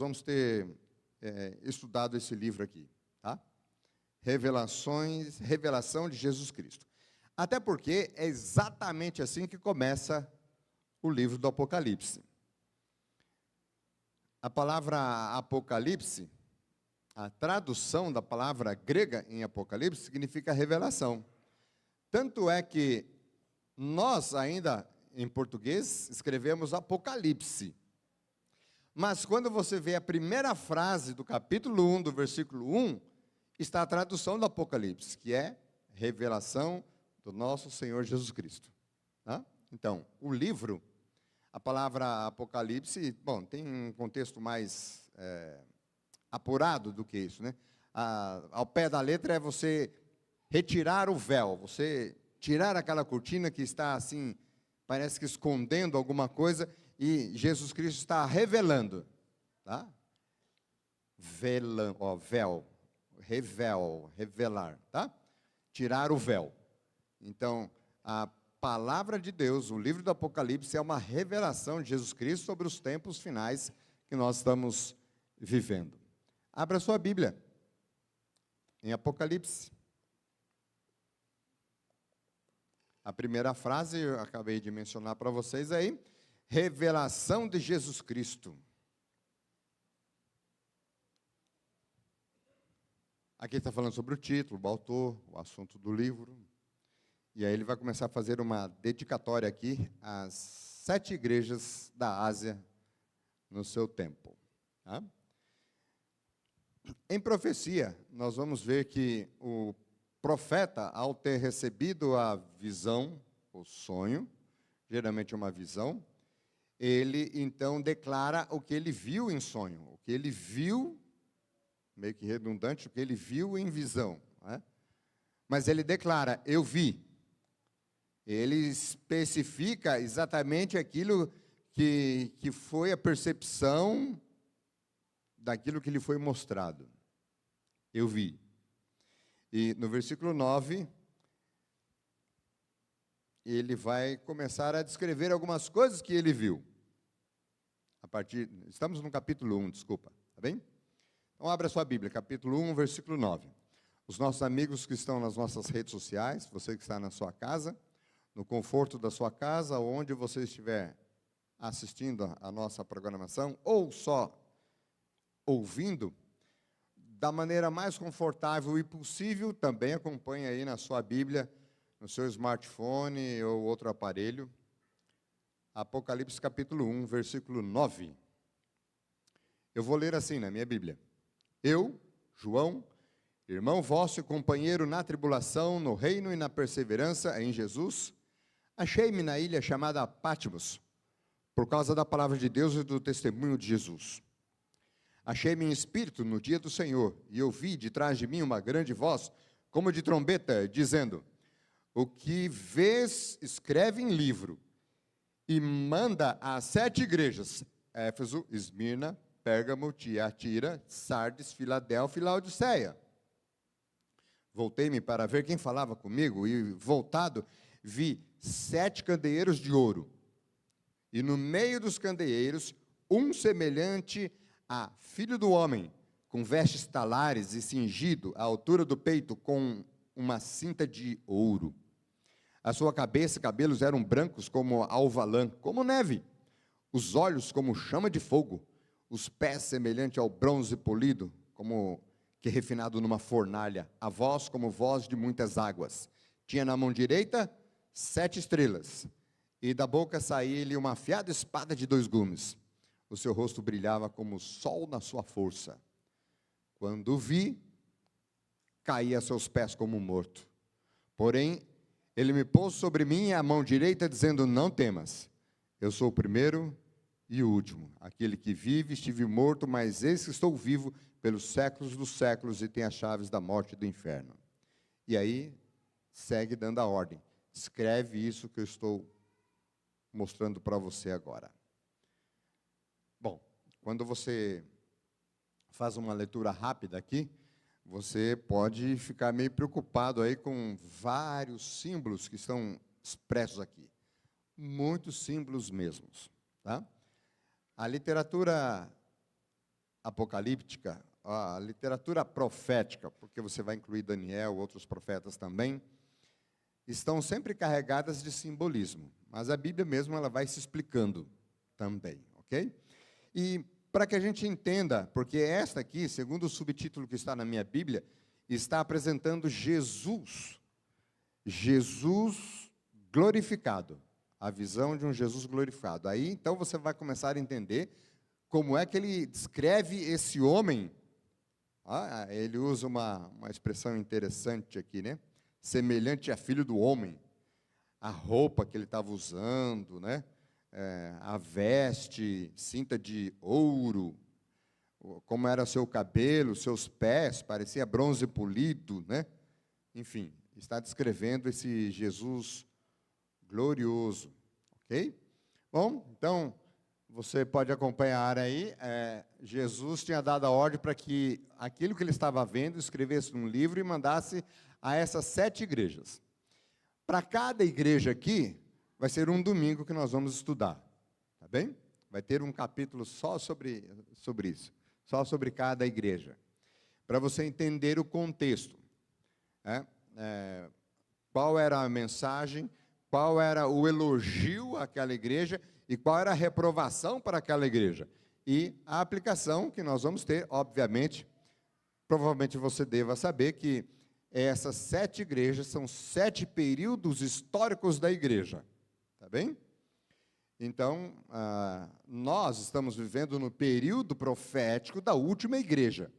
Vamos ter estudado esse livro aqui, tá? Revelação de Jesus Cristo. Até porque é exatamente assim que começa o livro do Apocalipse. A palavra Apocalipse, a tradução da palavra grega em Apocalipse significa revelação. Tanto é que nós ainda, em português, escrevemos Apocalipse. Mas quando você vê a primeira frase do capítulo 1, do versículo 1, está a tradução do Apocalipse, que é revelação do nosso Senhor Jesus Cristo. Tá? Então, o livro, a palavra Apocalipse, bom, tem um contexto mais apurado do que isso, né? Ao pé da letra é você retirar o véu, você tirar aquela cortina que está assim, parece que escondendo alguma coisa, e Jesus Cristo está revelando, tá? Revelar, tá? Tirar o véu. Então, a palavra de Deus, o livro do Apocalipse, é uma revelação de Jesus Cristo sobre os tempos finais que nós estamos vivendo. Abra sua Bíblia em Apocalipse. A primeira frase eu acabei de mencionar para vocês aí, revelação de Jesus Cristo. Aqui está falando sobre o título, o autor, o assunto do livro. E aí ele vai começar a fazer uma dedicatória aqui às 7 igrejas da Ásia no seu tempo. Tá? Em profecia, nós vamos ver que o profeta, ao ter recebido a visão, o sonho, geralmente uma visão, ele então declara o que ele viu em sonho, o que ele viu, meio que redundante, o que ele viu em visão. Né? Mas ele declara, eu vi. Ele especifica exatamente aquilo que foi a percepção daquilo que lhe foi mostrado. Eu vi. E no versículo 9, ele vai começar a descrever algumas coisas que ele viu. Estamos no capítulo 1, desculpa, tá bem? Então abra sua Bíblia, capítulo 1, versículo 9. Os nossos amigos que estão nas nossas redes sociais, você que está na sua casa, no conforto da sua casa, onde você estiver assistindo a nossa programação, ou só ouvindo, da maneira mais confortável e possível, também acompanhe aí na sua Bíblia, no seu smartphone ou outro aparelho, Apocalipse capítulo 1, versículo 9. Eu vou ler assim na minha Bíblia. Eu, João, irmão vosso e companheiro na tribulação, no reino e na perseverança em Jesus, achei-me na ilha chamada Patmos, por causa da palavra de Deus e do testemunho de Jesus. Achei-me em espírito no dia do Senhor, e ouvi de trás de mim uma grande voz, como de trombeta, dizendo, o que vês, escreve em livro, e manda às 7 igrejas, Éfeso, Esmirna, Pérgamo, Tiatira, Sardes, Filadélfia e Laodiceia. Voltei-me para ver quem falava comigo, e voltado, vi 7 candeeiros de ouro, e no meio dos candeeiros, um semelhante a filho do homem, com vestes talares e cingido à altura do peito com uma cinta de ouro. A sua cabeça e cabelos eram brancos como alva-lã, como neve. Os olhos como chama de fogo. Os pés semelhante ao bronze polido, como que refinado numa fornalha. A voz como voz de muitas águas. Tinha na mão direita 7 estrelas. E da boca saía-lhe uma afiada espada de 2 gumes. O seu rosto brilhava como o sol na sua força. Quando o vi, caí a seus pés como morto. Porém, ele me pôs sobre mim a mão direita, dizendo, não temas, eu sou o primeiro e o último. Aquele que vive, estive morto, mas eis que estou vivo pelos séculos dos séculos e tenho as chaves da morte e do inferno. E aí, segue dando a ordem. Escreve isso que eu estou mostrando para você agora. Bom, quando você faz uma leitura rápida aqui, você pode ficar meio preocupado aí com vários símbolos que estão expressos aqui. Muitos símbolos mesmos. Tá? A literatura apocalíptica, a literatura profética, porque você vai incluir Daniel, outros profetas também, estão sempre carregadas de simbolismo, mas a Bíblia mesmo ela vai se explicando também, ok? E para que a gente entenda, porque esta aqui, segundo o subtítulo que está na minha Bíblia, está apresentando Jesus glorificado, a visão de um Jesus glorificado. Aí, então, você vai começar a entender como é que ele descreve esse homem. Ele usa uma expressão interessante aqui, né? Semelhante a filho do homem. A roupa que ele estava usando, né? A veste, cinta de ouro, como era seu cabelo, seus pés, parecia bronze polido, né? Enfim, está descrevendo esse Jesus glorioso, ok? Bom, então, você pode acompanhar aí, Jesus tinha dado a ordem para que aquilo que ele estava vendo, escrevesse num livro e mandasse a essas 7 igrejas. Para cada igreja aqui, vai ser um domingo que nós vamos estudar, tá bem? Vai ter um capítulo só sobre isso, só sobre cada igreja, para você entender o contexto, qual era a mensagem, qual era o elogio àquela igreja e qual era a reprovação para aquela igreja. E a aplicação que nós vamos ter, obviamente, provavelmente você deva saber que essas 7 igrejas são 7 períodos históricos da igreja, tá bem? Então, nós estamos vivendo no período profético da última igreja.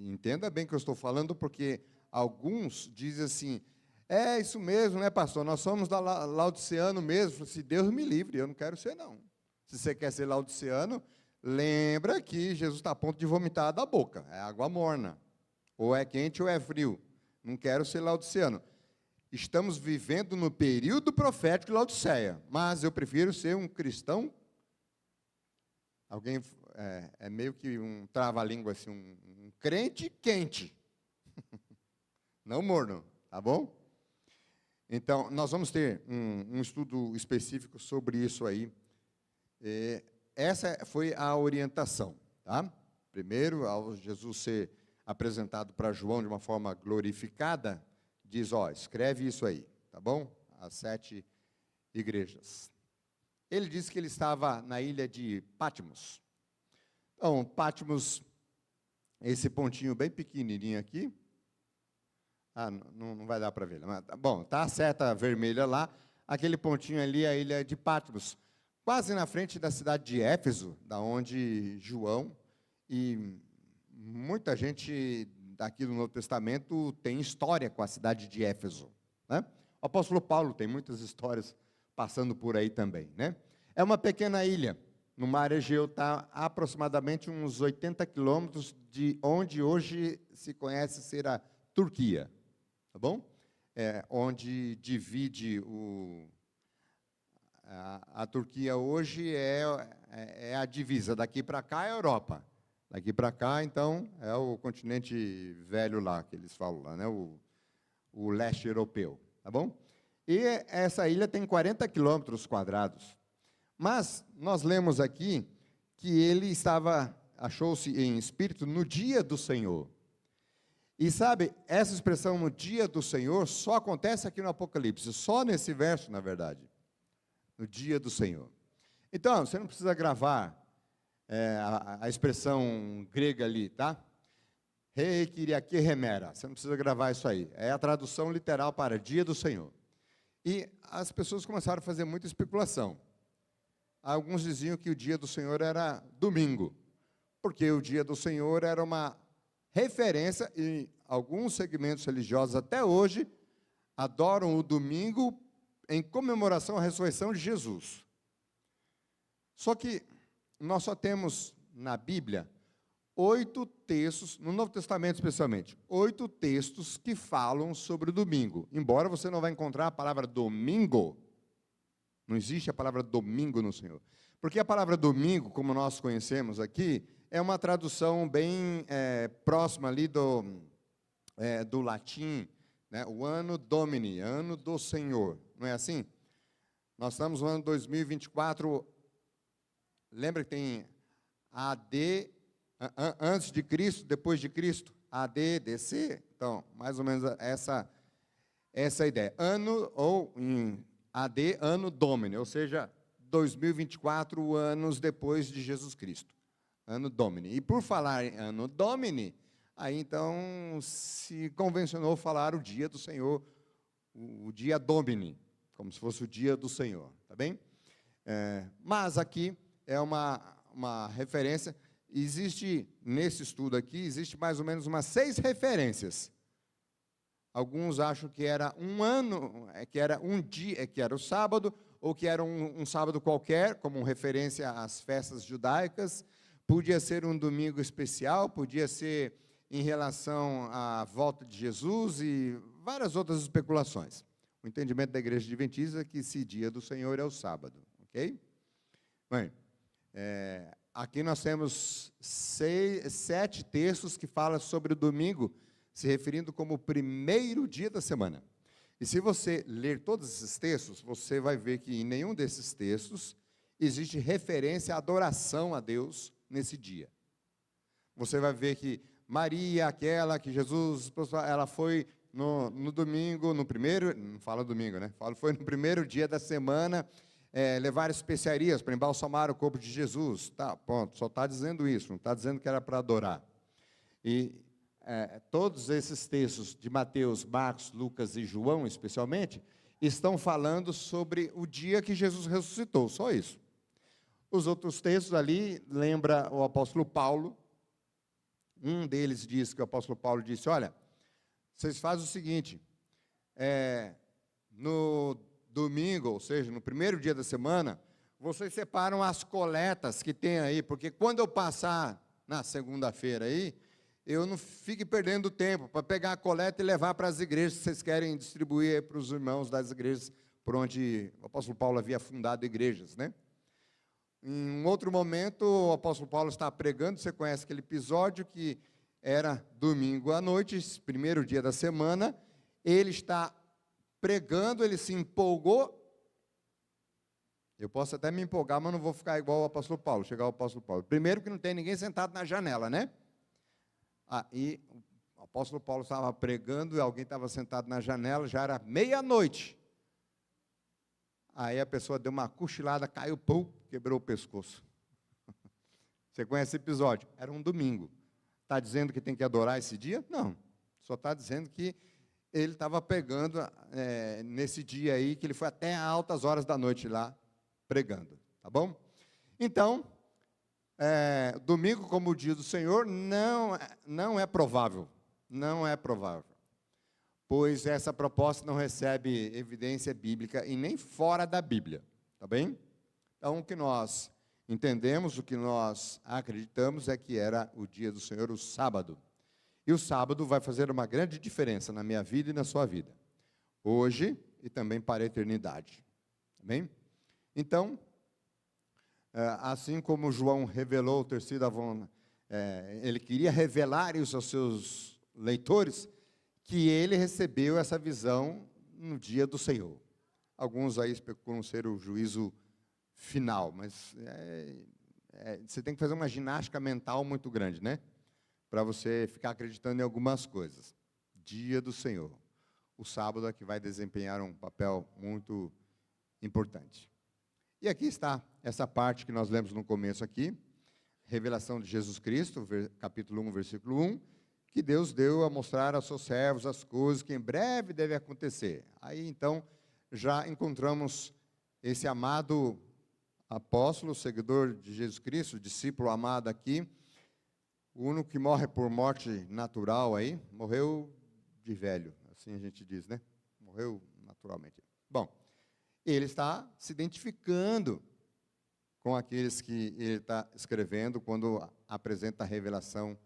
Entenda bem o que eu estou falando, porque alguns dizem assim, isso mesmo, né, pastor? Nós somos da laodiceano mesmo. Se Deus me livre, eu não quero ser, não. Se você quer ser laodiceano, lembra que Jesus está a ponto de vomitar da boca. É água morna. Ou é quente ou é frio. Não quero ser laodiceano. Estamos vivendo no período profético de Laodiceia, mas eu prefiro ser um cristão. Alguém é meio que um trava-língua, assim, um crente quente. Não morno, tá bom? Então, nós vamos ter um estudo específico sobre isso aí. Essa foi a orientação, tá? Primeiro, ao Jesus ser apresentado para João de uma forma glorificada, diz, escreve isso aí, tá bom? As 7 igrejas. Ele disse que ele estava na ilha de Patmos. Então, Patmos, esse pontinho bem pequenininho aqui, não vai dar para ver, mas, bom, tá a seta vermelha lá, aquele pontinho ali é a ilha de Patmos, quase na frente da cidade de Éfeso, da onde João e muita gente daqui do Novo Testamento tem história com a cidade de Éfeso, né? O apóstolo Paulo tem muitas histórias passando por aí também, né? É uma pequena ilha, no mar Egeu, está aproximadamente uns 80 quilômetros de onde hoje se conhece ser a Turquia, tá bom? Onde divide a Turquia hoje é a divisa, daqui para cá é a Europa. Daqui para cá, então, é o continente velho lá, que eles falam lá, né? O leste europeu, tá bom? E essa ilha tem 40 quilômetros quadrados. Mas nós lemos aqui que ele achou-se em espírito no dia do Senhor. E sabe, essa expressão no dia do Senhor só acontece aqui no Apocalipse, só nesse verso, na verdade. No dia do Senhor. Então, você não precisa gravar a expressão grega ali, tá? Rei Kyriake remera. Você não precisa gravar isso aí. É a tradução literal para dia do Senhor. E as pessoas começaram a fazer muita especulação. Alguns diziam que o dia do Senhor era domingo, porque o dia do Senhor era uma referência, e alguns segmentos religiosos até hoje adoram o domingo em comemoração à ressurreição de Jesus. Só que nós só temos na Bíblia 8 textos, no Novo Testamento especialmente, 8 textos que falam sobre o domingo. Embora você não vai encontrar a palavra domingo, não existe a palavra domingo no Senhor. Porque a palavra domingo, como nós conhecemos aqui, é uma tradução bem próxima ali do latim, né? O ano Domini, ano do Senhor, não é assim? Nós estamos no ano 2024, lembra que tem AD, antes de Cristo, depois de Cristo, AD, DC. Então, mais ou menos essa é a ideia. Ano, ou em AD, Anno Domini, ou seja, 2024 anos depois de Jesus Cristo. Anno Domini. E por falar em Anno Domini, aí então se convencionou falar o dia do Senhor, o dia Domini, como se fosse o dia do Senhor, tá bem? Mas aqui é uma referência, existe, nesse estudo aqui, existe mais ou menos umas 6 referências. Alguns acham que era um ano, que era um dia, que era o sábado, ou que era um sábado qualquer, como referência às festas judaicas. Podia ser um domingo especial, podia ser em relação à volta de Jesus e várias outras especulações. O entendimento da Igreja Adventista é que esse dia do Senhor é o sábado, ok? Bem, aqui nós temos 7 textos que falam sobre o domingo, se referindo como o primeiro dia da semana. E se você ler todos esses textos, você vai ver que em nenhum desses textos existe referência à adoração a Deus nesse dia. Você vai ver que Maria, aquela que Jesus, ela foi no domingo, no primeiro, não fala domingo, né? Foi no primeiro dia da semana, levar especiarias para embalsamar o corpo de Jesus. Tá, pronto, só está dizendo isso, não está dizendo que era para adorar. E todos esses textos de Mateus, Marcos, Lucas e João, especialmente, estão falando sobre o dia que Jesus ressuscitou, só isso. Os outros textos ali, lembra o apóstolo Paulo, um deles diz que o apóstolo Paulo disse, olha, vocês fazem o seguinte, no domingo, ou seja, no primeiro dia da semana, vocês separam as coletas que tem aí, porque quando eu passar na segunda-feira aí, eu não fique perdendo tempo para pegar a coleta e levar para as igrejas que vocês querem distribuir para os irmãos das igrejas por onde o apóstolo Paulo havia fundado igrejas, né? Em um outro momento, o apóstolo Paulo está pregando, você conhece aquele episódio que era domingo à noite, primeiro dia da semana, ele está pregando, ele se empolgou. Eu posso até me empolgar, mas não vou ficar igual o apóstolo Paulo, chegar ao apóstolo Paulo. Primeiro que não tem ninguém sentado na janela, né? E o apóstolo Paulo estava pregando e alguém estava sentado na janela, já era meia-noite. Aí a pessoa deu uma cochilada, caiu, pum, quebrou o pescoço. Você conhece esse episódio? Era um domingo. Está dizendo que tem que adorar esse dia? Não. Só está dizendo que ele estava pregando nesse dia aí, que ele foi até altas horas da noite lá, pregando. Tá bom? Então, domingo como o dia do Senhor não é provável. Não é provável. Pois essa proposta não recebe evidência bíblica e nem fora da Bíblia. Tá bem? Então, o que nós entendemos, o que nós acreditamos é que era o dia do Senhor, o sábado. E o sábado vai fazer uma grande diferença na minha vida e na sua vida. Hoje e também para a eternidade. Tá bem? Então, assim como João revelou ter sido ele queria revelar isso aos seus leitores, que ele recebeu essa visão no dia do Senhor. Alguns aí especulam ser o juízo final, mas você tem que fazer uma ginástica mental muito grande, né? Para você ficar acreditando em algumas coisas. Dia do Senhor. O sábado é que vai desempenhar um papel muito importante. E aqui está essa parte que nós lemos no começo aqui, revelação de Jesus Cristo, capítulo 1, versículo 1, que Deus deu a mostrar aos seus servos as coisas que em breve devem acontecer. Aí, então, já encontramos esse amado apóstolo, seguidor de Jesus Cristo, discípulo amado aqui, o único que morre por morte natural aí, morreu de velho, assim a gente diz, né? Morreu naturalmente. Bom, ele está se identificando com aqueles que ele está escrevendo quando apresenta a revelação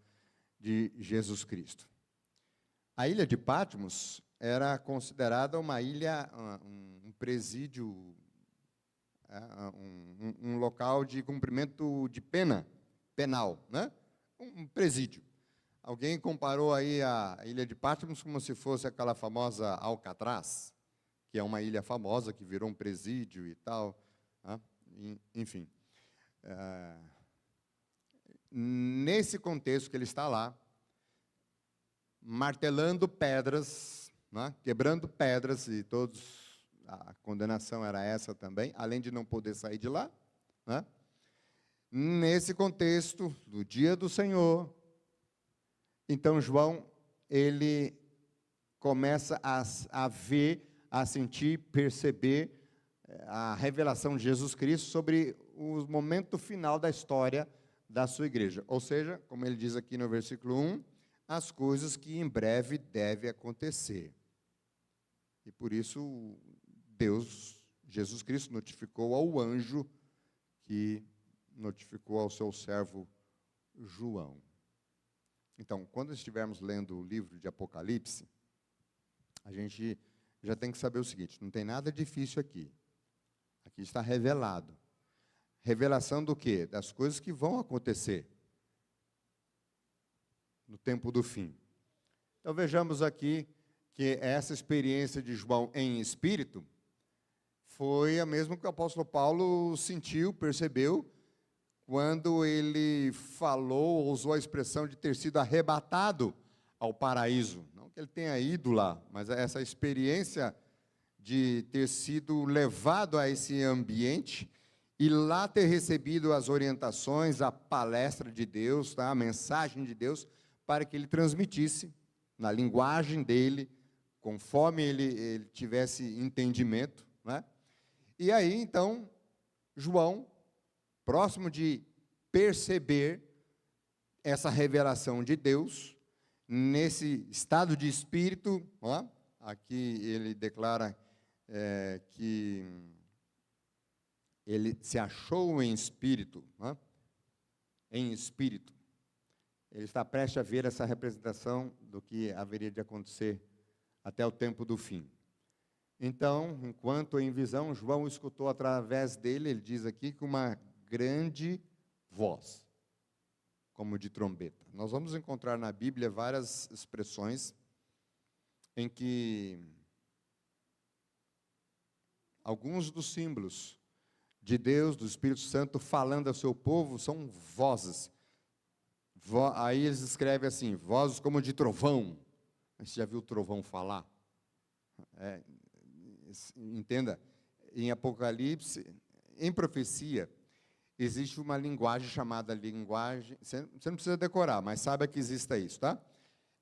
de Jesus Cristo. A ilha de Patmos era considerada uma ilha, um presídio, um local de cumprimento de pena, penal, né? Um presídio. Alguém comparou aí a ilha de Patmos como se fosse aquela famosa Alcatraz, que é uma ilha famosa que virou um presídio e tal, né? Enfim. nesse contexto que ele está lá, martelando pedras, né, quebrando pedras, e a condenação era essa também, além de não poder sair de lá, né, nesse contexto do dia do Senhor, então João, ele começa a ver, a sentir, perceber a revelação de Jesus Cristo sobre o momento final da história da sua igreja. Ou seja, como ele diz aqui no versículo 1, as coisas que em breve devem acontecer. E por isso, Deus, Jesus Cristo, notificou ao anjo que notificou ao seu servo João. Então, quando estivermos lendo o livro de Apocalipse, a gente já tem que saber o seguinte: não tem nada difícil aqui. Aqui está revelado. Revelação do quê? Das coisas que vão acontecer no tempo do fim. Então, vejamos aqui que essa experiência de João em espírito foi a mesma que o apóstolo Paulo sentiu, percebeu, quando ele falou, usou a expressão de ter sido arrebatado ao paraíso. Não que ele tenha ido lá, mas essa experiência de ter sido levado a esse ambiente e lá ter recebido as orientações, a palestra de Deus, tá? A mensagem de Deus, para que ele transmitisse na linguagem dele, conforme ele tivesse entendimento, né? E aí, então, João, próximo de perceber essa revelação de Deus, nesse estado de espírito, ó, aqui ele declara que ele se achou em espírito, ó, em espírito. Ele está prestes a ver essa representação do que haveria de acontecer até o tempo do fim. Então, enquanto em visão, João escutou através dele, ele diz aqui, que uma grande voz, como de trombeta. Nós vamos encontrar na Bíblia várias expressões em que alguns dos símbolos de Deus, do Espírito Santo, falando ao seu povo, são vozes. Aí eles escrevem assim, vozes como de trovão. Você já viu o trovão falar? Entenda, em Apocalipse, em profecia, existe uma linguagem chamada linguagem, você não precisa decorar, mas saiba que exista isso, tá?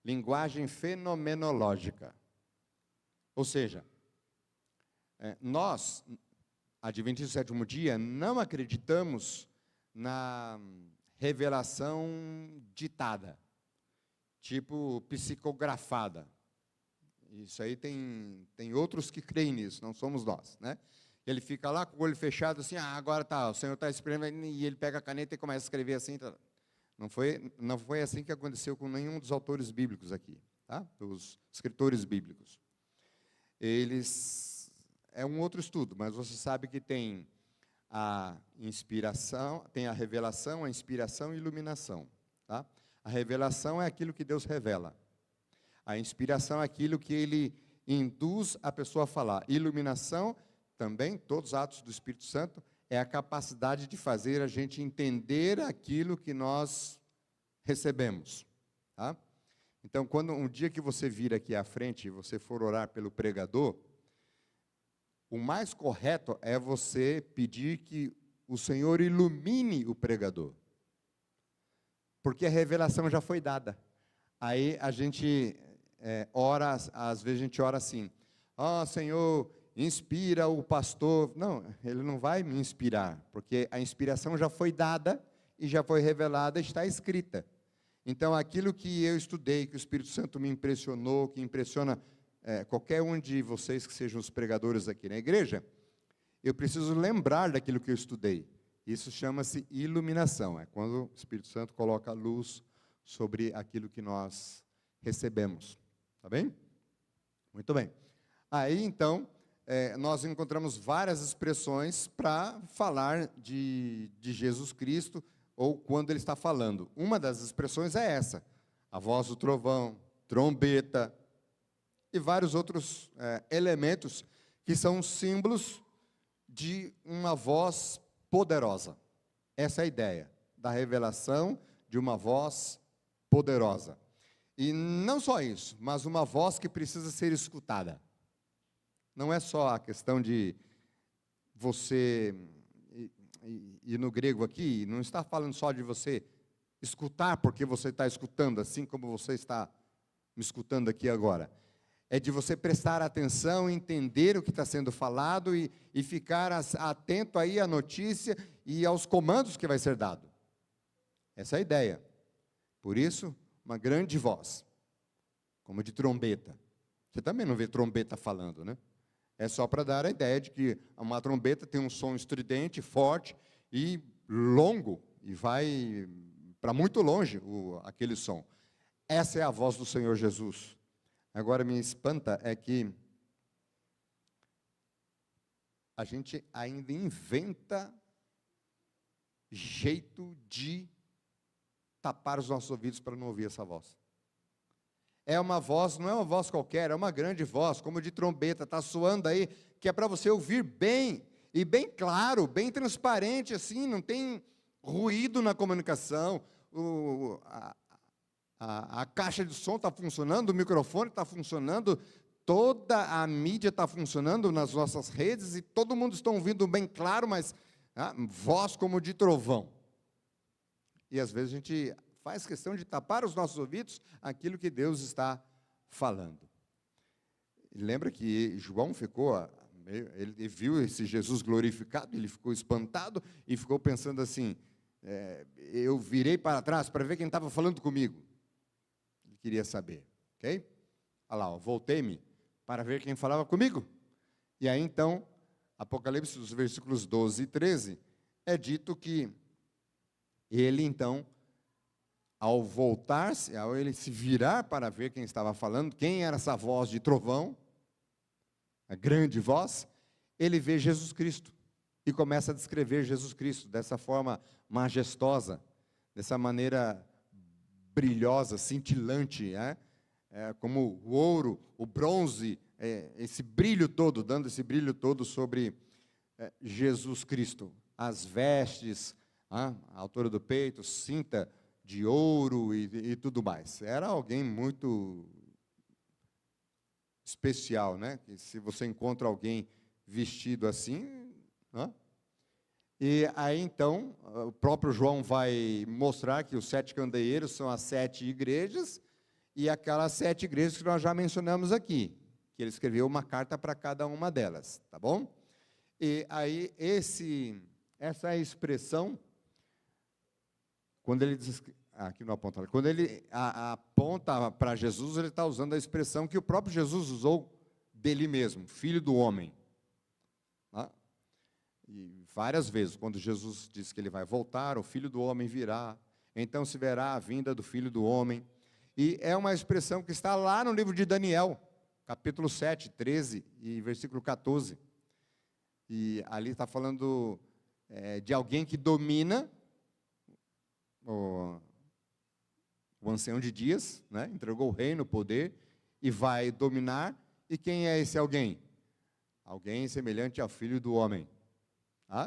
Linguagem fenomenológica. Ou seja, nós, adventistas do sétimo dia, não acreditamos na revelação ditada, tipo psicografada. Isso aí tem outros que creem nisso, não somos nós, né? Ele fica lá com o olho fechado assim, agora tá, o Senhor está escrevendo, e ele pega a caneta e começa a escrever assim. Tá. Não foi assim que aconteceu com nenhum dos autores bíblicos aqui, tá? Os escritores bíblicos. É um outro estudo, mas você sabe que tem a inspiração, tem a revelação, a inspiração e a iluminação, tá? A revelação é aquilo que Deus revela. A inspiração é aquilo que Ele induz a pessoa a falar. Iluminação, também, todos os atos do Espírito Santo, é a capacidade de fazer a gente entender aquilo que nós recebemos, tá? Então, quando um dia que você vir aqui à frente e você for orar pelo pregador, o mais correto é você pedir que o Senhor ilumine o pregador, porque a revelação já foi dada. Aí a gente ora, às vezes a gente ora assim, Senhor, inspira o pastor. Não, ele não vai me inspirar, porque a inspiração já foi dada e já foi revelada, está escrita. Então, aquilo que eu estudei, que o Espírito Santo me impressionou, que impressiona qualquer um de vocês que sejam os pregadores aqui na igreja, eu preciso lembrar daquilo que eu estudei. Isso chama-se iluminação, é quando o Espírito Santo coloca a luz sobre aquilo que nós recebemos. Tá bem? Muito bem. Aí, então, nós encontramos várias expressões para falar de Jesus Cristo, ou quando ele está falando. Uma das expressões é essa, a voz do trovão, trombeta, e vários outros elementos que são símbolos de uma voz poderosa. Essa é a ideia da revelação de uma voz poderosa. E não só isso, mas uma voz que precisa ser escutada. Não é só a questão de você, e no grego aqui, não está falando só de você escutar porque você está escutando, assim como você está me escutando aqui agora. É de você prestar atenção, entender o que está sendo falado e ficar atento aí à notícia e aos comandos que vai ser dado. Essa é a ideia. Por isso, uma grande voz, como de trombeta. Você também não vê trombeta falando, né? É só para dar a ideia de que uma trombeta tem um som estridente, forte e longo, e vai para muito longe aquele som. Essa é a voz do Senhor Jesus. Agora, me espanta é que a gente ainda inventa jeito de tapar os nossos ouvidos para não ouvir essa voz. É uma voz, não é uma voz qualquer, é uma grande voz, como de trombeta, está soando aí, que é para você ouvir bem, e bem claro, bem transparente, assim, não tem ruído na comunicação, a caixa de som está funcionando, o microfone está funcionando, toda a mídia está funcionando nas nossas redes, e todo mundo está ouvindo bem claro, mas voz como de trovão. E às vezes a gente faz questão de tapar os nossos ouvidos aquilo que Deus está falando. Lembra que João ficou, ele viu esse Jesus glorificado, ele ficou espantado e ficou pensando assim, eu virei para trás para ver quem estava falando comigo. Ele queria saber, ok? Olha lá, voltei-me para ver quem falava comigo. E aí então, Apocalipse, dos versículos 12 e 13, é dito que ele então, ao voltar-se, ao ele se virar para ver quem estava falando, quem era essa voz de trovão, a grande voz, ele vê Jesus Cristo e começa a descrever Jesus Cristo dessa forma majestosa, dessa maneira brilhosa, cintilante, como o ouro, o bronze, esse brilho todo, dando esse brilho todo sobre Jesus Cristo. As vestes, a altura do peito, cinta de ouro e tudo mais. Era alguém muito especial, né? Que se você encontra alguém vestido assim, E aí então, o próprio João vai mostrar que os 7 candeeiros são as 7 igrejas, e aquelas 7 igrejas que nós já mencionamos aqui, que ele escreveu uma carta para cada uma delas, tá bom? E aí essa expressão, quando ele diz, aqui não aponta, quando ele aponta para Jesus, ele está usando a expressão que o próprio Jesus usou dele mesmo, filho do homem. E várias vezes, quando Jesus diz que ele vai voltar, o filho do homem virá, então se verá a vinda do filho do homem. E é uma expressão que está lá no livro de Daniel, capítulo 7, 13 e versículo 14. E ali está falando de alguém que domina o ancião de dias, né? Entregou o reino, o poder, e vai dominar. E quem é esse alguém? Alguém semelhante ao filho do homem.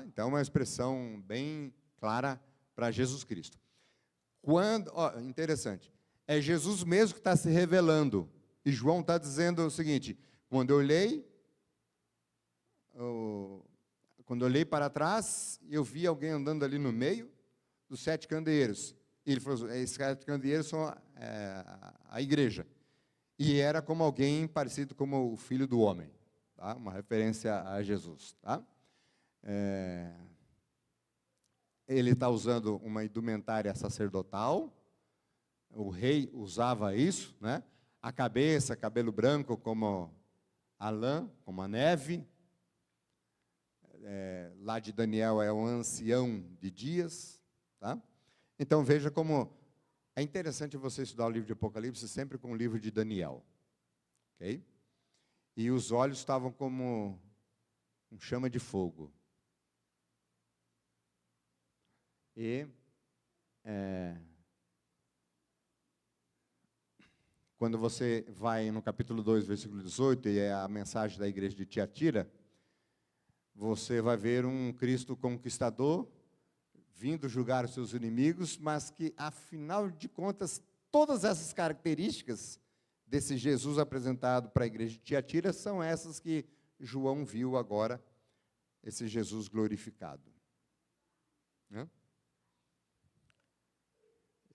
Então, uma expressão bem clara para Jesus Cristo. Interessante, é Jesus mesmo que está se revelando, e João está dizendo o seguinte, quando eu olhei para trás, eu vi alguém andando ali no meio dos 7 candeeiros, e ele falou, esses 7 candeeiros são a igreja, e era como alguém parecido como o filho do homem, tá? Uma referência a Jesus, tá? Ele está usando uma indumentária sacerdotal, o rei usava isso, né? A cabeça, cabelo branco como a lã, como a neve, lá de Daniel é um ancião de dias, tá? Então veja como é interessante você estudar o livro de Apocalipse sempre com o livro de Daniel, ok? E os olhos estavam como um chama de fogo. E quando você vai no capítulo 2, versículo 18, e é a mensagem da igreja de Tiatira, você vai ver um Cristo conquistador vindo julgar os seus inimigos, mas que, afinal de contas, todas essas características desse Jesus apresentado para a igreja de Tiatira são essas que João viu agora, esse Jesus glorificado. Né?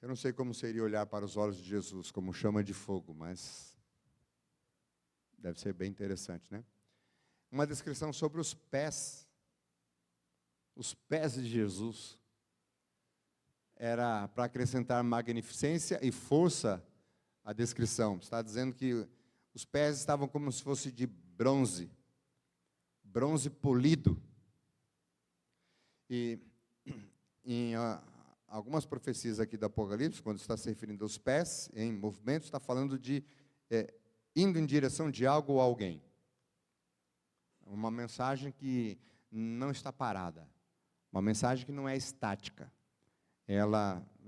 Eu não sei como seria olhar para os olhos de Jesus, como chama de fogo, mas deve ser bem interessante, né? Uma descrição sobre os pés de Jesus, era para acrescentar magnificência e força à descrição. Está dizendo que os pés estavam como se fosse de bronze polido. E em algumas profecias aqui do Apocalipse, quando está se referindo aos pés, em movimento, está falando de indo em direção de algo ou alguém. Uma mensagem que não está parada. Uma mensagem que não é estática.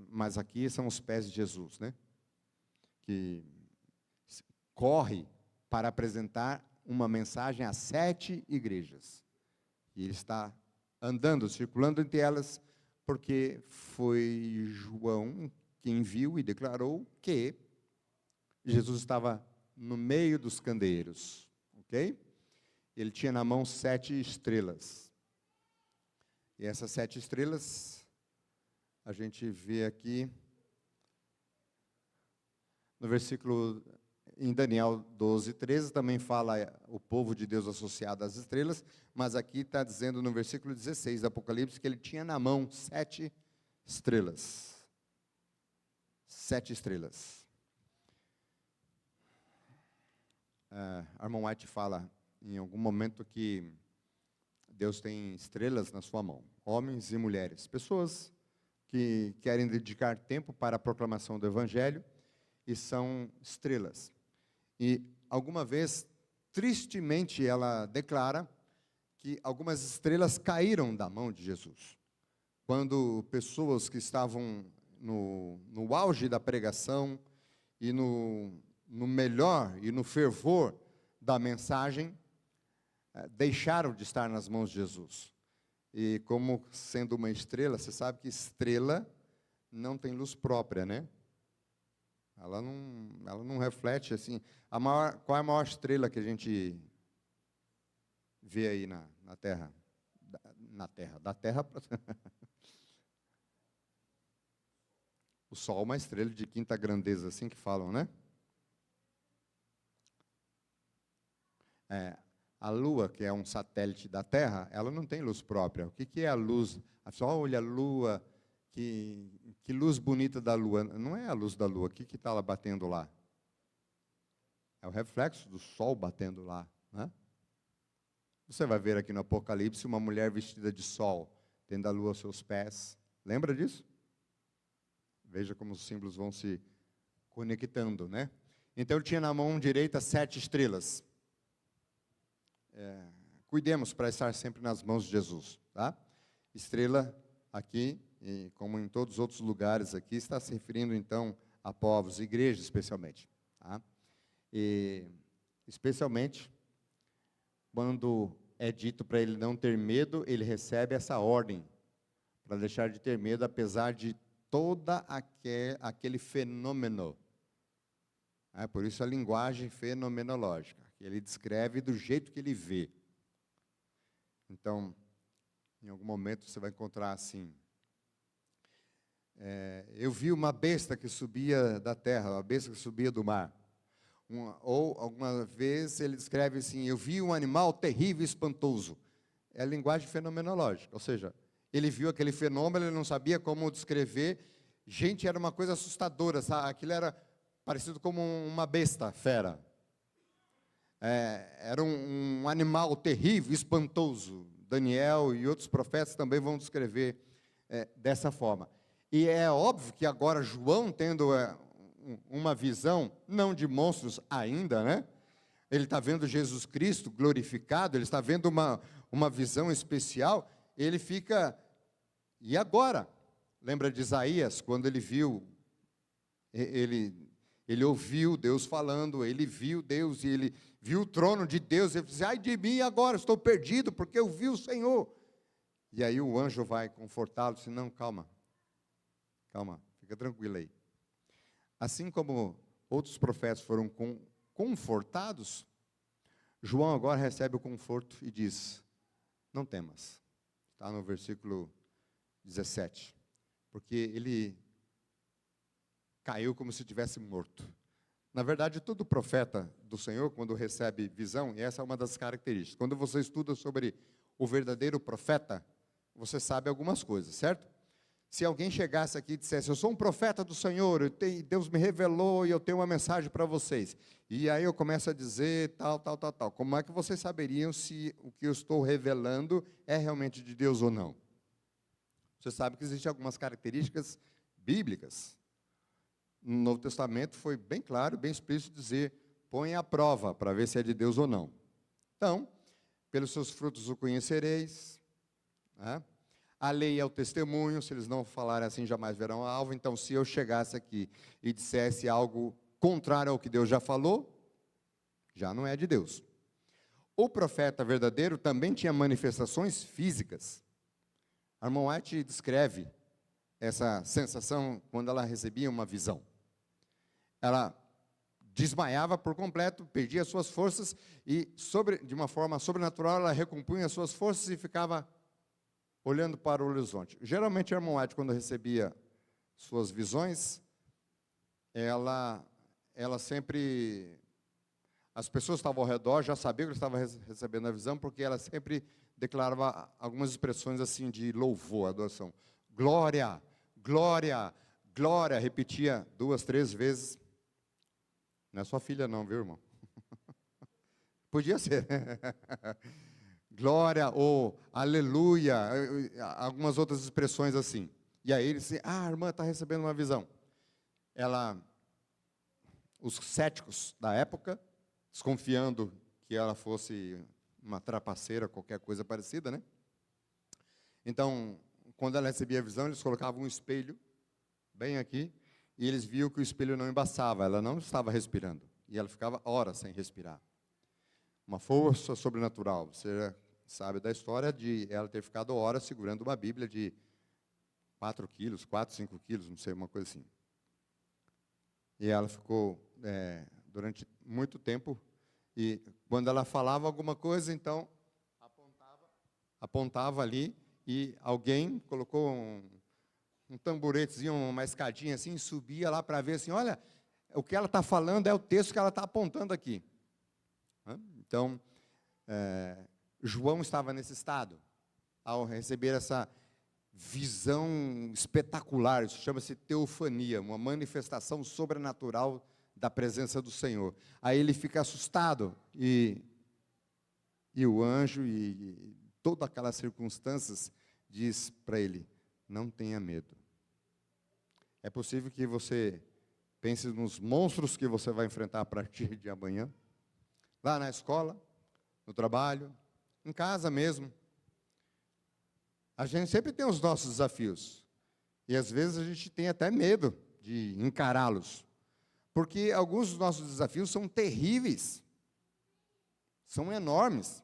Mas aqui são os pés de Jesus, né? Que corre para apresentar uma mensagem a 7 igrejas. E ele está andando, circulando entre elas, porque foi João quem viu e declarou que Jesus estava no meio dos candeeiros, ok? Ele tinha na mão 7 estrelas. E essas 7 estrelas, a gente vê aqui no versículo, em Daniel 12, 13, também fala o povo de Deus associado às estrelas, mas aqui está dizendo no versículo 16 do Apocalipse que ele tinha na mão 7 estrelas. 7 estrelas. Armand White fala em algum momento que Deus tem estrelas na sua mão, homens e mulheres, pessoas que querem dedicar tempo para a proclamação do Evangelho e são estrelas. E alguma vez, tristemente, ela declara que algumas estrelas caíram da mão de Jesus. Quando pessoas que estavam no auge da pregação e no melhor e no fervor da mensagem, deixaram de estar nas mãos de Jesus. E como sendo uma estrela, você sabe que estrela não tem luz própria, né? Ela não reflete assim. Qual é a maior estrela que a gente vê aí na Terra? Da Terra para... O Sol é uma estrela de quinta grandeza, assim que falam, né? A Lua, que é um satélite da Terra, ela não tem luz própria. O que é a luz? A pessoa olha a Lua, que luz bonita da Lua. Não é a luz da Lua, o que está lá batendo lá? É o reflexo do Sol batendo lá. Né? Você vai ver aqui no Apocalipse uma mulher vestida de sol, tendo a Lua aos seus pés. Lembra disso? Veja como os símbolos vão se conectando, né? Então, ele tinha na mão direita 7 estrelas. Cuidemos para estar sempre nas mãos de Jesus, tá? Estrela aqui, e como em todos os outros lugares aqui, está se referindo então a povos, igrejas especialmente, tá? E especialmente quando é dito para ele não ter medo, ele recebe essa ordem para deixar de ter medo, apesar de toda aquele fenômeno. Por isso a linguagem fenomenológica. Ele descreve do jeito que ele vê. Então, em algum momento você vai encontrar assim. Eu vi uma besta que subia da terra, uma besta que subia do mar. Ou, alguma vez, ele descreve assim, eu vi um animal terrível e espantoso. É a linguagem fenomenológica. Ou seja, ele viu aquele fenômeno, ele não sabia como descrever. Gente, era uma coisa assustadora, sabe? Aquilo era parecido como uma besta, fera. Era um animal terrível, espantoso. Daniel e outros profetas também vão descrever dessa forma. E é óbvio que agora João, tendo uma visão, não de monstros ainda, né? Ele está vendo Jesus Cristo glorificado, ele está vendo uma visão especial, ele fica, e agora? Lembra de Isaías, quando ele viu, ele ouviu Deus falando, ele viu Deus, e ele viu o trono de Deus, ele disse, ai de mim agora, estou perdido, porque eu vi o Senhor. E aí o anjo vai confortá-lo, disse, não, calma, calma, fica tranquilo aí. Assim como outros profetas foram confortados, João agora recebe o conforto e diz, não temas. Está no versículo 17. Porque ele caiu como se tivesse morto. Na verdade, todo profeta do Senhor, quando recebe visão, e essa é uma das características, quando você estuda sobre o verdadeiro profeta, você sabe algumas coisas, certo? Se alguém chegasse aqui e dissesse, eu sou um profeta do Senhor, Deus me revelou e eu tenho uma mensagem para vocês. E aí eu começo a dizer tal. Como é que vocês saberiam se o que eu estou revelando é realmente de Deus ou não? Você sabe que existem algumas características bíblicas. No Novo Testamento foi bem claro, bem explícito dizer, põe à prova para ver se é de Deus ou não. Então, pelos seus frutos o conhecereis, né? A lei é o testemunho, se eles não falarem assim, jamais verão a alvo. Então, se eu chegasse aqui e dissesse algo contrário ao que Deus já falou, já não é de Deus. O profeta verdadeiro também tinha manifestações físicas. A irmã White descreve essa sensação quando ela recebia uma visão. Ela desmaiava por completo, perdia suas forças e, de uma forma sobrenatural, ela recompunha as suas forças e ficava olhando para o horizonte. Geralmente, a irmã White, quando recebia suas visões, ela sempre... As pessoas que estavam ao redor já sabiam que ela estava recebendo a visão, porque ela sempre declarava algumas expressões assim de louvor, adoração. Glória, glória, glória. Repetia 2, 3 vezes. Não é sua filha não, viu, irmão? Podia ser. Glória ou aleluia, algumas outras expressões assim. E aí ele disse, a irmã está recebendo uma visão. Os céticos da época, desconfiando que ela fosse uma trapaceira, qualquer coisa parecida, né? Então, quando ela recebia a visão, eles colocavam um espelho, bem aqui, e eles viam que o espelho não embaçava, ela não estava respirando. E ela ficava horas sem respirar. Uma força sobrenatural. Você sabe da história de ela ter ficado horas segurando uma Bíblia de 4 quilos, 4, 5 quilos, não sei, uma coisa assim. E ela ficou durante muito tempo, e quando ela falava alguma coisa, então, apontava ali, e alguém colocou um tamboretezinho, uma escadinha assim, subia lá para ver assim, olha, o que ela está falando é o texto que ela está apontando aqui. Então, João estava nesse estado, ao receber essa visão espetacular, isso chama-se teofania, uma manifestação sobrenatural da presença do Senhor. Aí ele fica assustado, e o anjo, e todas aquelas circunstâncias, diz para ele, não tenha medo. É possível que você pense nos monstros que você vai enfrentar a partir de amanhã, lá na escola, no trabalho, em casa mesmo. A gente sempre tem os nossos desafios. E às vezes a gente tem até medo de encará-los. Porque alguns dos nossos desafios são terríveis. São enormes.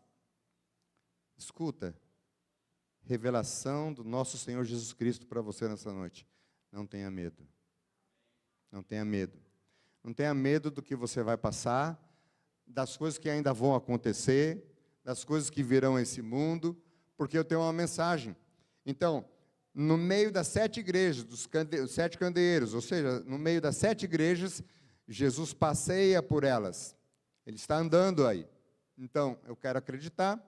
Escuta, revelação do nosso Senhor Jesus Cristo para você nessa noite. Não tenha medo. Não tenha medo. Não tenha medo do que você vai passar, das coisas que ainda vão acontecer, das coisas que virão a esse mundo, porque eu tenho uma mensagem. Então, no meio das 7 igrejas, dos 7 candeeiros, ou seja, no meio das 7 igrejas, Jesus passeia por elas. Ele está andando aí. Então, eu quero acreditar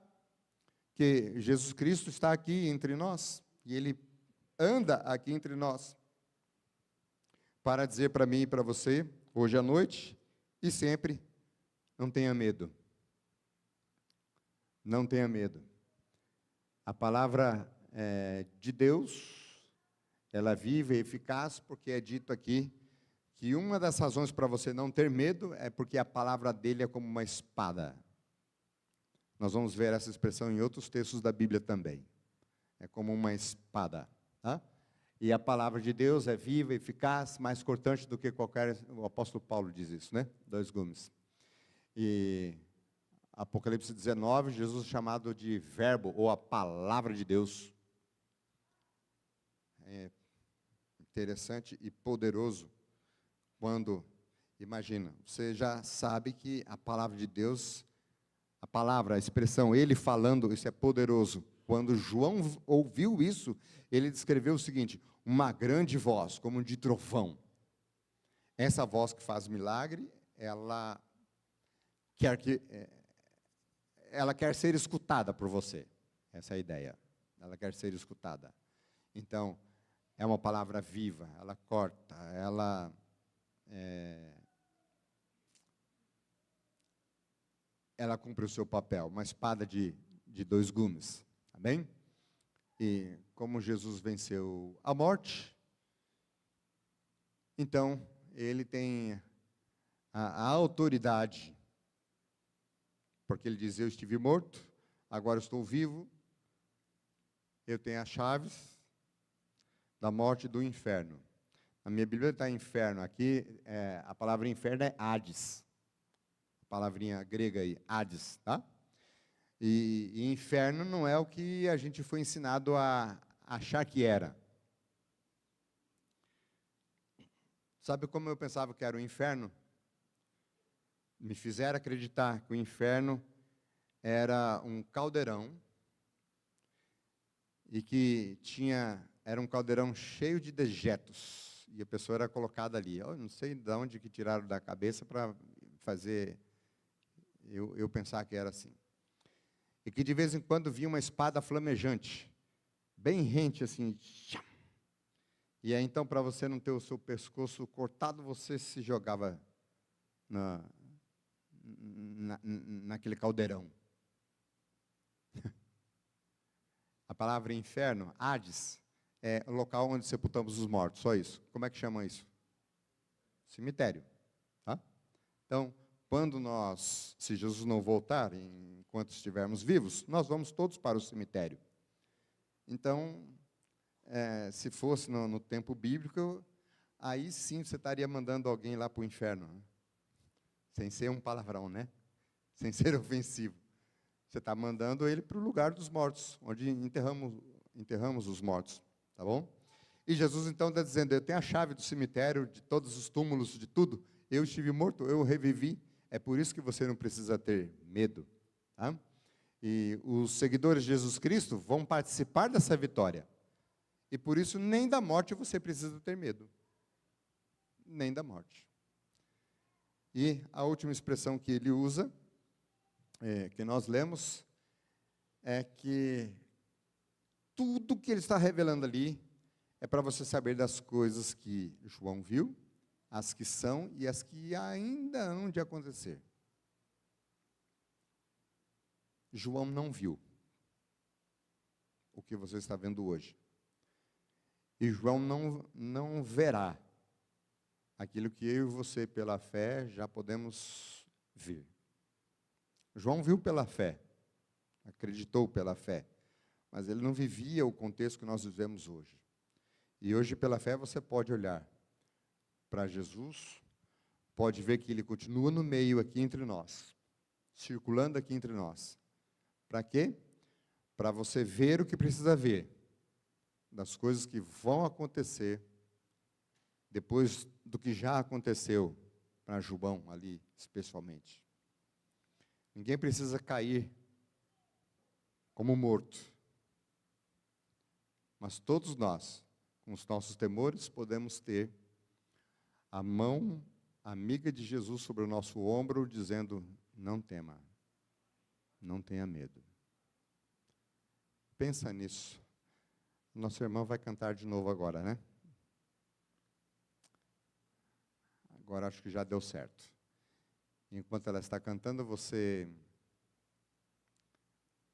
que Jesus Cristo está aqui entre nós, e Ele anda aqui entre nós, para dizer para mim e para você, hoje à noite, e sempre, não tenha medo. Não tenha medo. A palavra de Deus, ela é viva e eficaz, porque é dito aqui que uma das razões para você não ter medo é porque a palavra dele é como uma espada. Nós vamos ver essa expressão em outros textos da Bíblia também. É como uma espada. Tá? E a palavra de Deus é viva, eficaz, mais cortante do que qualquer... O apóstolo Paulo diz isso, né? 2 gumes. E Apocalipse 19, Jesus é chamado de verbo, ou a palavra de Deus. interessante e poderoso quando, imagina, você já sabe que a palavra de Deus, a palavra, a expressão, ele falando, isso é poderoso. Quando João ouviu isso, ele descreveu o seguinte: uma grande voz, como de trovão. Essa voz que faz milagre, ela quer ser escutada por você. Essa é a ideia. Ela quer ser escutada. Então, é uma palavra viva, ela corta, ela cumpre o seu papel, uma espada de dois gumes. Amém? E como Jesus venceu a morte, então ele tem a autoridade, porque ele diz: eu estive morto, agora estou vivo, eu tenho as chaves da morte e do inferno. Na minha Bíblia está inferno, aqui a palavra inferno é Hades, a palavrinha grega aí, Hades, tá? E inferno não é o que a gente foi ensinado a achar que era. Sabe como eu pensava que era o inferno? Me fizeram acreditar que o inferno era um caldeirão e que era um caldeirão cheio de dejetos e a pessoa era colocada ali. Eu não sei de onde que tiraram da cabeça para fazer eu pensar que era assim. E que de vez em quando vinha uma espada flamejante, bem rente assim. E aí então, para você não ter o seu pescoço cortado, você se jogava naquele caldeirão. A palavra inferno, Hades, é o local onde sepultamos os mortos, só isso. Como é que chama isso? Cemitério. Tá? Então, se Jesus não voltar, enquanto estivermos vivos, nós vamos todos para o cemitério. Então, se fosse no tempo bíblico, aí sim você estaria mandando alguém lá para o inferno, né? Sem ser um palavrão, né? Sem ser ofensivo. Você está mandando ele para o lugar dos mortos, onde enterramos os mortos, tá bom? E Jesus então está dizendo: eu tenho a chave do cemitério, de todos os túmulos, de tudo. Eu estive morto, eu revivi. É por isso que você não precisa ter medo, tá? E os seguidores de Jesus Cristo vão participar dessa vitória. E por isso nem da morte você precisa ter medo. Nem da morte. E a última expressão que ele usa, que nós lemos, é que tudo que ele está revelando ali é para você saber das coisas que João viu, as que são e as que ainda hão de acontecer. João não viu o que você está vendo hoje. E João não verá aquilo que eu e você, pela fé, já podemos ver. João viu pela fé, acreditou pela fé, mas ele não vivia o contexto que nós vivemos hoje. E hoje, pela fé, você pode olhar para Jesus, pode ver que ele continua no meio aqui entre nós, circulando aqui entre nós. Para quê? Para você ver o que precisa ver, das coisas que vão acontecer, depois do que já aconteceu para João ali, especialmente. Ninguém precisa cair como morto. Mas todos nós, com os nossos temores, podemos ter a mão amiga de Jesus sobre o nosso ombro, dizendo: não tema, não tenha medo. Pensa nisso. Nossa irmã vai cantar de novo agora, né? Agora acho que já deu certo. Enquanto ela está cantando, você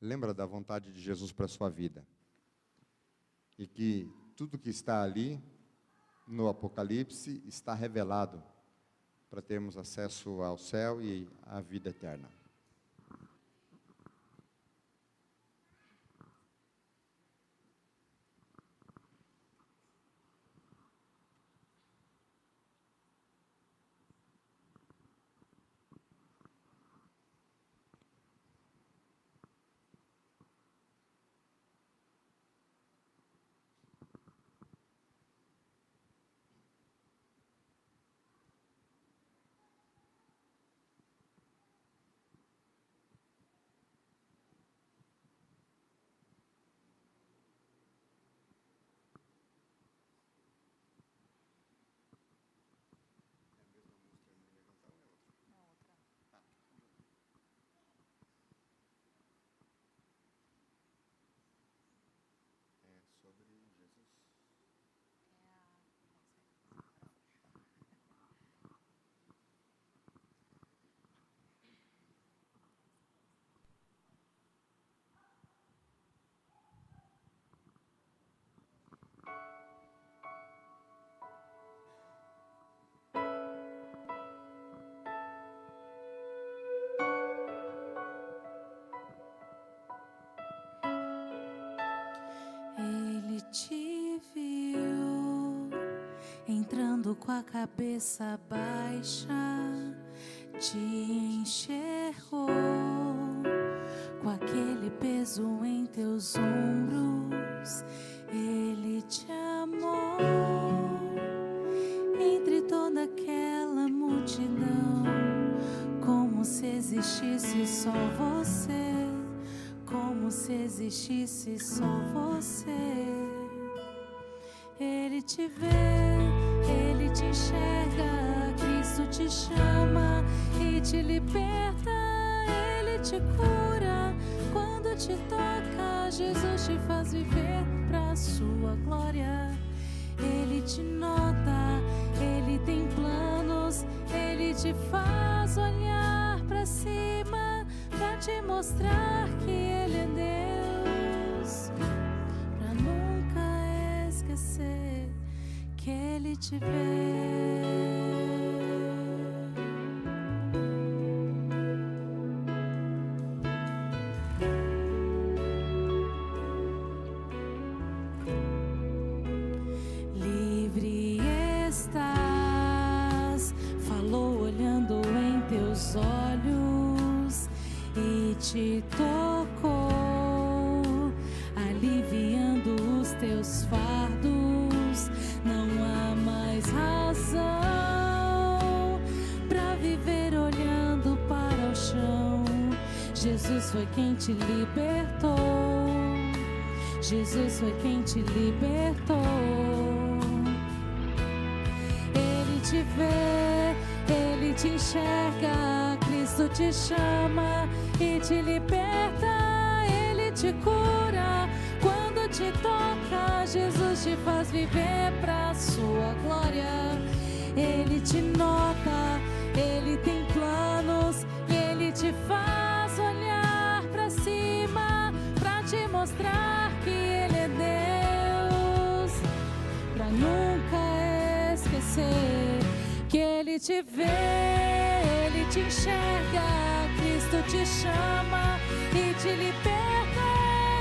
lembra da vontade de Jesus para a sua vida. E que tudo que está ali no Apocalipse está revelado para termos acesso ao céu e à vida eterna. Quando com a cabeça baixa te enxergou, com aquele peso em teus ombros, Ele te amou. Entre toda aquela multidão, como se existisse só você, como se existisse só você. Ele te vê, Ele te enxerga, Cristo te chama e te liberta, Ele te cura. Quando te toca, Jesus te faz viver pra sua glória. Ele te nota, Ele tem planos, Ele te faz olhar pra cima, pra te mostrar que Ele é Deus, pra nunca esquecer que Ele te vê. Livre estás, falou olhando em teus olhos e te tocou, aliviando os teus fardos. Não há mais razão pra viver olhando para o chão. Jesus foi quem te libertou, Jesus foi quem te libertou. Ele te vê, Ele te enxerga, Cristo te chama e te liberta, Ele te cura. Quando te toca, Jesus te faz viver pra sua glória. Ele te nota, Ele tem planos, Ele te faz olhar pra cima, pra te mostrar que Ele é Deus, pra nunca esquecer que Ele te vê, Ele te enxerga, Cristo te chama e te liberta,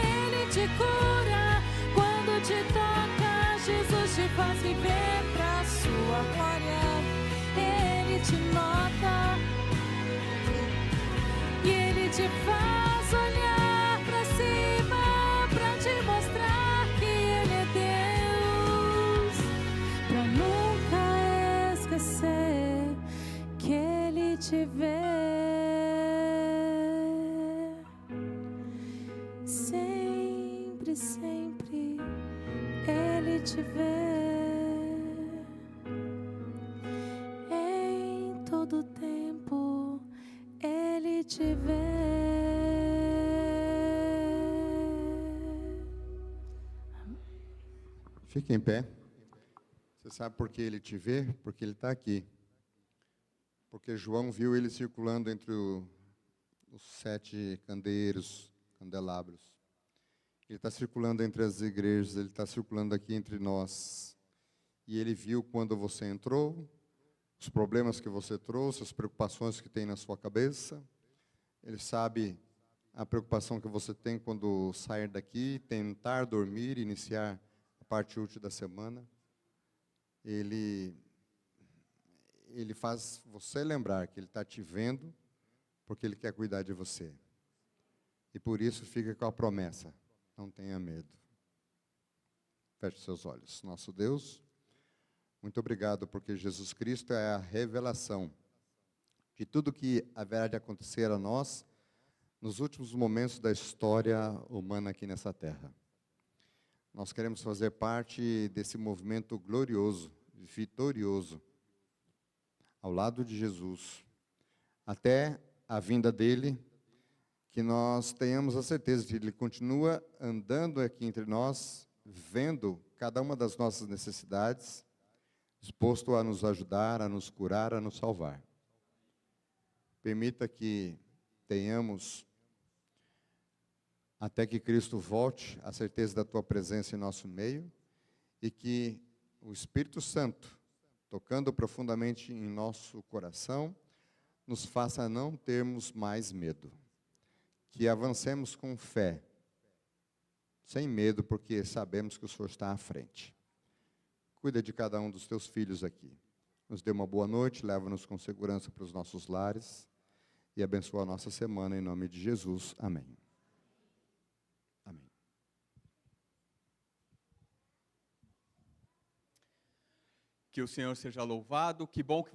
Ele te cura. Quando te toca, Jesus te faz viver pra sua glória. Ele te nota e Ele te faz olhar pra cima, pra te mostrar que Ele é Deus, pra nunca esquecer que Ele te vê. Sempre, sempre Ele te vê. Em todo tempo Ele te vê. Fique em pé. Você sabe por que Ele te vê? Porque Ele está aqui. Porque João viu Ele circulando entre os 7 candelabros. Ele está circulando entre as igrejas, Ele está circulando aqui entre nós. E Ele viu quando você entrou, os problemas que você trouxe, as preocupações que tem na sua cabeça. Ele sabe a preocupação que você tem quando sair daqui, tentar dormir, iniciar a parte útil da semana. Ele faz você lembrar que Ele está te vendo, porque Ele quer cuidar de você. E por isso fica com a promessa: não tenha medo. Feche seus olhos. Nosso Deus, muito obrigado, porque Jesus Cristo é a revelação de tudo que haverá de acontecer a nós nos últimos momentos da história humana aqui nessa terra. Nós queremos fazer parte desse movimento glorioso, vitorioso, ao lado de Jesus, até a vinda dEle, que nós tenhamos a certeza de que Ele continua andando aqui entre nós, vendo cada uma das nossas necessidades, disposto a nos ajudar, a nos curar, a nos salvar. Permita que tenhamos, até que Cristo volte, a certeza da Tua presença em nosso meio, e que o Espírito Santo, tocando profundamente em nosso coração, nos faça não termos mais medo. Que avancemos com fé, sem medo, porque sabemos que o Senhor está à frente. Cuida de cada um dos Teus filhos aqui. nos dê uma boa noite, leva-nos com segurança para os nossos lares e abençoa a nossa semana em nome de Jesus. Amém. Amém. Que o Senhor seja louvado. Que bom que